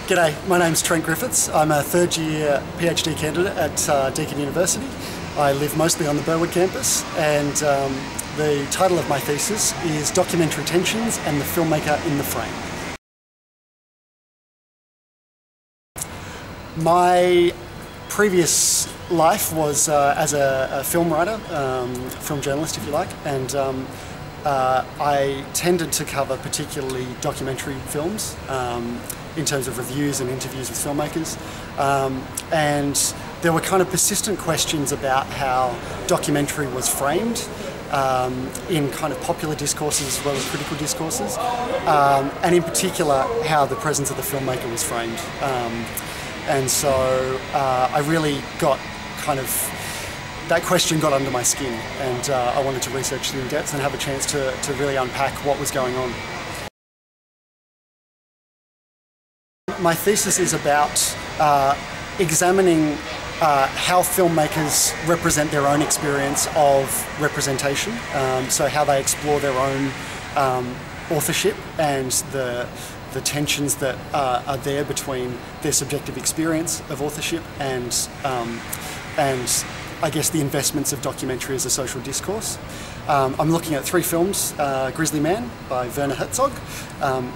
G'day, my name's Trent Griffiths. I'm a third year PhD candidate at Deakin University. I live mostly on the Burwood campus, and the title of my thesis is Documentary Tensions and the Filmmaker in the Frame. My previous life was as a film writer, film journalist if you like, and I tended to cover particularly documentary films in terms of reviews and interviews with filmmakers, and there were kind of persistent questions about how documentary was framed in kind of popular discourses as well as critical discourses, and in particular how the presence of the filmmaker was framed. And so I really got kind of, that question got under my skin, and I wanted to research it in depth and have a chance to really unpack what was going on. My thesis is about examining how filmmakers represent their own experience of representation, so how they explore their own authorship and the tensions that are there between their subjective experience of authorship and I guess the investments of documentary as a social discourse. I'm looking at three films: Grizzly Man by Werner Herzog,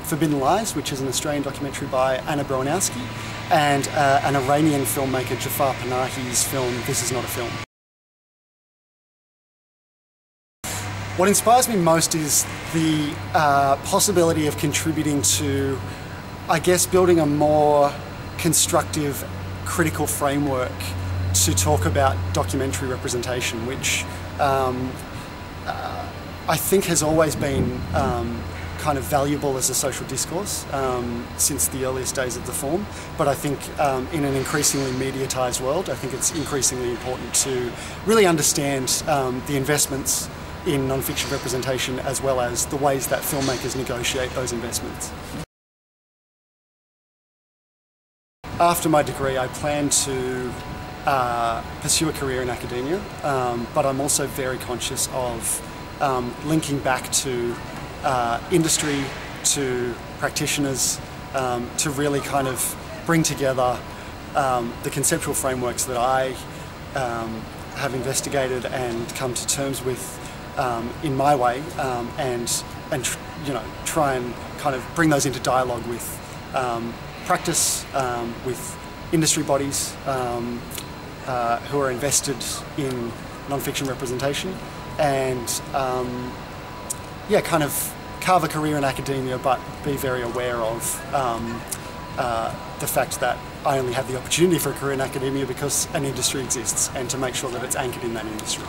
Forbidden Lies, which is an Australian documentary by Anna Bronowski, and an Iranian filmmaker Jafar Panahi's film This Is Not a Film. What inspires me most is the possibility of contributing to, I guess, building a more constructive, critical framework to talk about documentary representation, which I think has always been kind of valuable as a social discourse since the earliest days of the form. But I think in an increasingly mediatised world, I think it's increasingly important to really understand the investments in non-fiction representation, as well as the ways that filmmakers negotiate those investments. After my degree, I plan to pursue a career in academia, but I'm also very conscious of linking back to industry, to practitioners, to really kind of bring together the conceptual frameworks that I have investigated and come to terms with in my way, and you know, try and kind of bring those into dialogue with practice, with industry bodies who are invested in non-fiction representation, and yeah, kind of carve a career in academia, but be very aware of the fact that I only have the opportunity for a career in academia because an industry exists, and to make sure that it's anchored in that industry.